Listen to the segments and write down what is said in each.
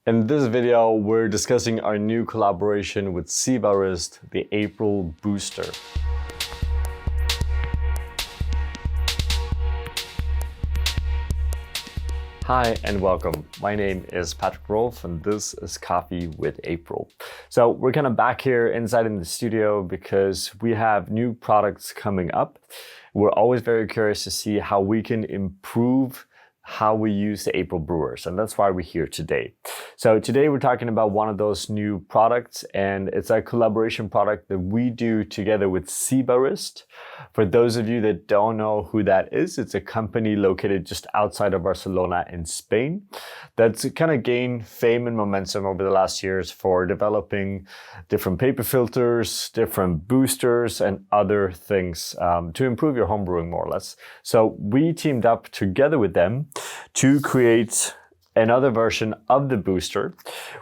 In this video, we're discussing our new collaboration with Sibarist, the April Booster. Hi and welcome. My name is Patrick Rolf and this is Coffee with April. So we're kind of back here inside in the studio because we have new products coming up. We're always very curious to see how we can improve how we use the April Brewers, and that's why we're here today. So today we're talking about one of those new products, and it's a collaboration product that we do together with Sibarist. For those of you that don't know who that is, it's a company located just outside of Barcelona in Spain that's kind of gained fame and momentum over the last years for developing different paper filters, different boosters, and other things to improve your home brewing more or less. So we teamed up together with them to create another version of the booster,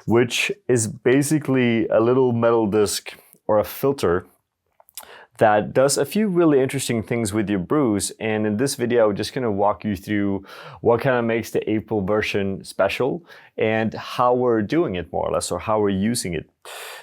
which is basically a little metal disc or a filter that does a few really interesting things with your brews. And in this video, I'm just going to walk you through what kind of makes the April version special and how we're doing it more or less, or how we're using it.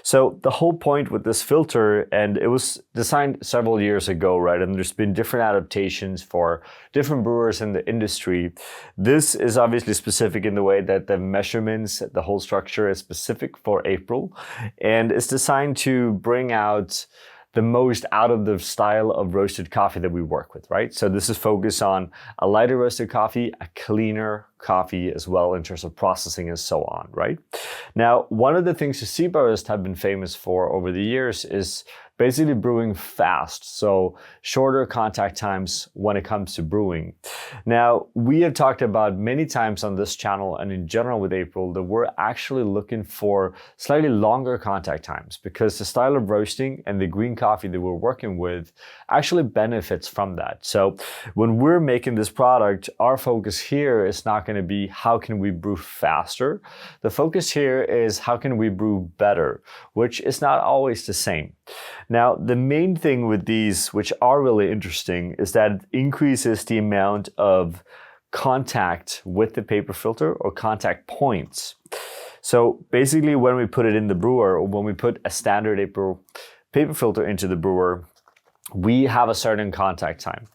So the whole point with this filter, and it was designed several years ago, right? And there's been different adaptations for different brewers in the industry. This is obviously specific in the way that the measurements, the whole structure is specific for April, and it's designed to bring out the most out of the style of roasted coffee that we work with, right? So this is focused on a lighter roasted coffee, a cleaner coffee as well in terms of processing and so on, right? Now, one of the things the Sibarist have been famous for over the years is basically brewing fast, so shorter contact times when it comes to brewing. Now, we have talked about many times on this channel and in general with April that we're actually looking for slightly longer contact times because the style of roasting and the green coffee that we're working with actually benefits from that. So when we're making this product, our focus here is not going to be how can we brew faster. The focus here is how can we brew better, which is not always the same. Now, the main thing with these, which are really interesting, is that it increases the amount of contact with the paper filter or contact points. So basically when we put it in the brewer, or when we put a standard April paper filter into the brewer, we have a certain contact time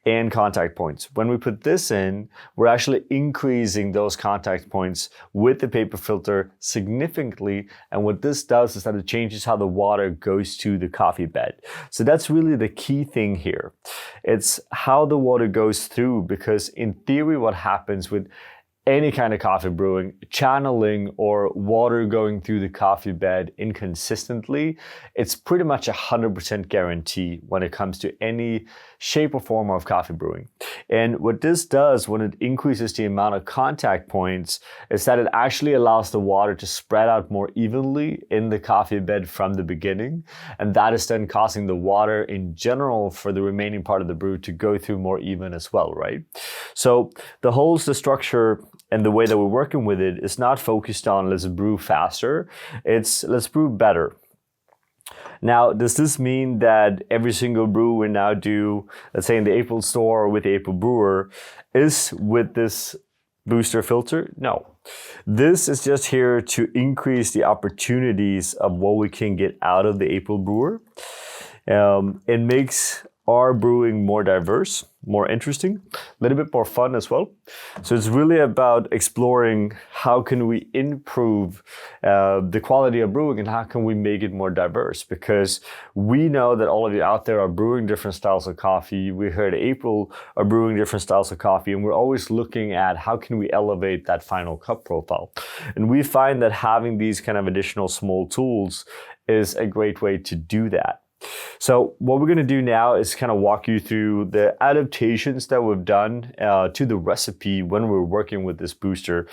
and contact points. When we put this in, we're actually increasing those contact points with the paper filter significantly. And what this does is that it changes how the water goes to the coffee bed. So that's really the key thing here. It's how the water goes through, because in theory, what happens with any kind of coffee brewing, channeling or water going through the coffee bed inconsistently, it's pretty much 100% guarantee when it comes to any shape or form of coffee brewing. And what this does when it increases the amount of contact points is that it actually allows the water to spread out more evenly in the coffee bed from the beginning. And that is then causing the water in general for the remaining part of the brew to go through more even as well, right? So the structure and the way that we're working with it is not focused on let's brew faster, it's let's brew better. Now, does this mean that every single brew we now do, let's say in the April store or with the April Brewer, is with this booster filter? No. This is just here to increase the opportunities of what we can get out of the April Brewer. It makes our brewing more diverse, more interesting, a little bit more fun as well. So it's really about exploring how can we improve the quality of brewing and how can we make it more diverse, because we know that all of you out there are brewing different styles of coffee. We heard April are brewing different styles of coffee, and we're always looking at how can we elevate that final cup profile. And we find that having these kind of additional small tools is a great way to do that. So what we're going to do now is kind of walk you through the adaptations that we've done to the recipe when we're working with this booster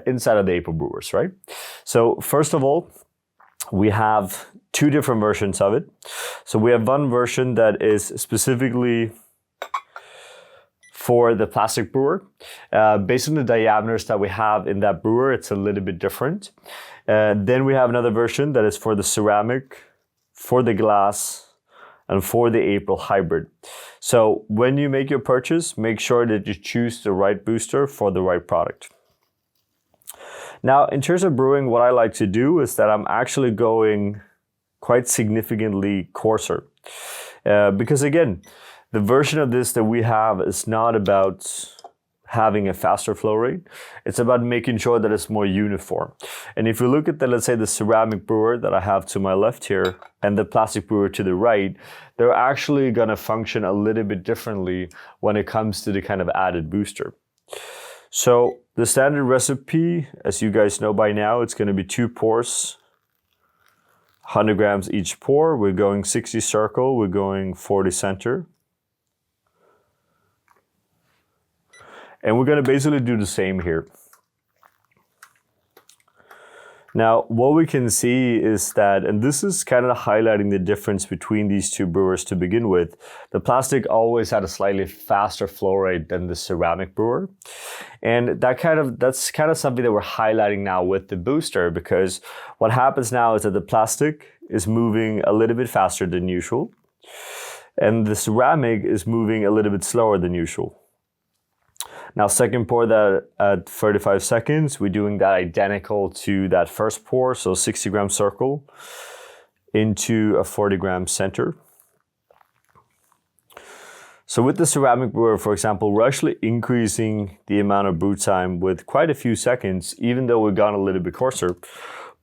inside of the April Brewers, right? So first of all, we have two different versions of it. So we have one version that is specifically for the plastic brewer. Based on the diameters that we have in that brewer, it's a little bit different. Then we have another version that is for the ceramic, for the glass, and for the April hybrid. So when you make your purchase, make sure that you choose the right booster for the right product. Now, in terms of brewing, what I like to do is that I'm actually going quite significantly coarser. Because again, the version of this that we have is not about having a faster flow rate. It's about making sure that it's more uniform. And if you look at the, let's say, the ceramic brewer that I have to my left here and the plastic brewer to the right, they're actually gonna function a little bit differently when it comes to the kind of added booster. So the standard recipe, as you guys know by now, it's gonna be 2 pours, 100 grams each pour. We're going 60 circle, we're going 40 center. And we're gonna basically do the same here. Now, what we can see is that, and this is kind of highlighting the difference between these two brewers to begin with, the plastic always had a slightly faster flow rate than the ceramic brewer. And that's kind of something that we're highlighting now with the booster, because what happens now is that the plastic is moving a little bit faster than usual, and the ceramic is moving a little bit slower than usual. Now, second pour that at 35 seconds, we're doing that identical to that first pour, so 60 gram circle into a 40 gram center. So with the ceramic brewer, for example, we're actually increasing the amount of brew time with quite a few seconds, even though we've gone a little bit coarser.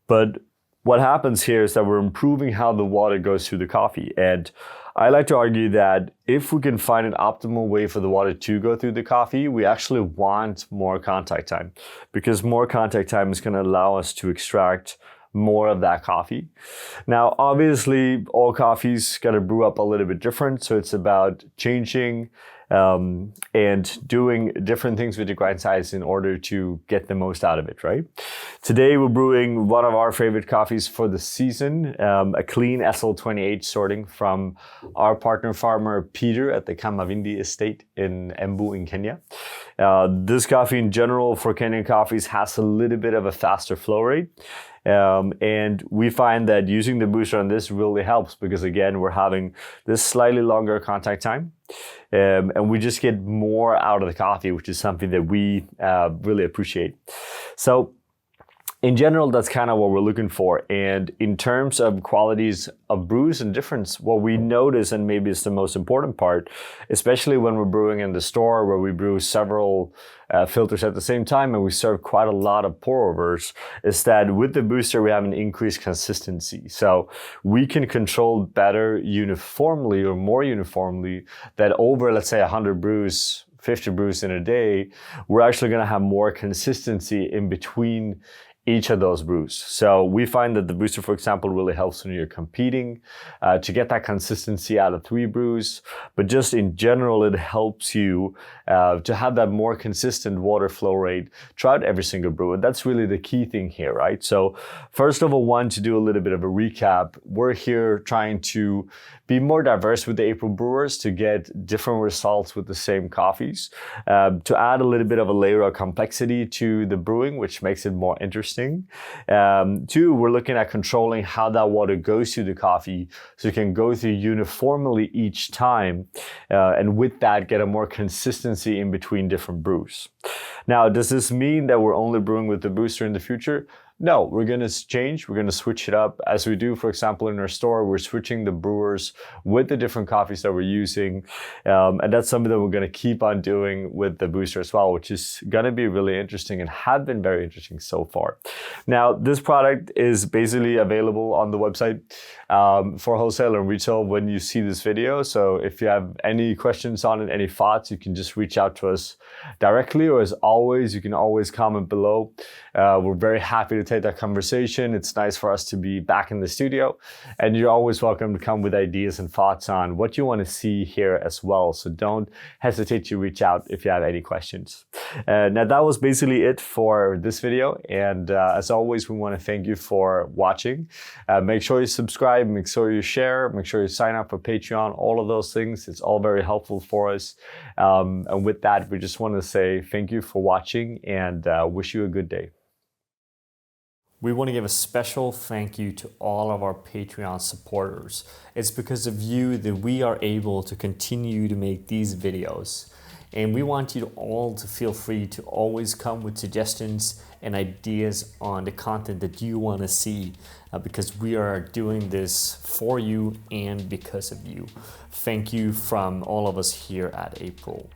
But what happens here is that we're improving how the water goes through the coffee. And I like to argue that if we can find an optimal way for the water to go through the coffee, we actually want more contact time, because more contact time is going to allow us to extract more of that coffee. Now, obviously, all coffees got to brew up a little bit different, so it's about changing and doing different things with the grind size in order to get the most out of it, right? Today, we're brewing one of our favorite coffees for the season, a clean SL28 sorting from our partner farmer, Peter, at the Kamavindi estate in Embu in Kenya. This coffee in general for Kenyan coffees has a little bit of a faster flow rate. And we find that using the booster on this really helps, because again, we're having this slightly longer contact time, and we just get more out of the coffee, which is something that we really appreciate. So in general, that's kind of what we're looking for. And in terms of qualities of brews and difference, what we notice, and maybe it's the most important part, especially when we're brewing in the store where we brew several filters at the same time and we serve quite a lot of pour overs, is that with the booster we have an increased consistency. So we can control better uniformly, or more uniformly, that over, let's say, 100 brews, 50 brews in a day, we're actually going to have more consistency in between each of those brews. So we find that the booster, for example, really helps when you're competing to get that consistency out of 3 brews. But just in general, it helps you to have that more consistent water flow rate throughout every single brew. And that's really the key thing here, right? So first of all, to do a little bit of a recap, we're here trying to be more diverse with the April Brewers to get different results with the same coffees, to add a little bit of a layer of complexity to the brewing, which makes it more interesting. 2, we're looking at controlling how that water goes through the coffee, so you can go through uniformly each time, and with that get a more consistency in between different brews. Now, does this mean that we're only brewing with the booster in the future? No, we're going to change. We're going to switch it up, as we do, for example, in our store. We're switching the brewers with the different coffees that we're using. And that's something that we're going to keep on doing with the booster as well, which is going to be really interesting and have been very interesting so far. Now, this product is basically available on the website for wholesale and retail when you see this video. So if you have any questions on it, any thoughts, you can just reach out to us directly, or as always, you can always comment below. We're very happy to take that conversation. It's nice for us to be back in the studio, and you're always welcome to come with ideas and thoughts on what you want to see here as well. So don't hesitate to reach out if you have any questions. Now, that was basically it for this video, and as always, we want to thank you for watching. Make sure you subscribe, make sure you share, make sure you sign up for Patreon, all of those things. It's all very helpful for us. And with that, we just want to say thank you for watching, and wish you a good day. We want to give a special thank you to all of our Patreon supporters. It's because of you that we are able to continue to make these videos. And we want you all to feel free to always come with suggestions and ideas on the content that you want to see, because we are doing this for you and because of you. Thank you from all of us here at April.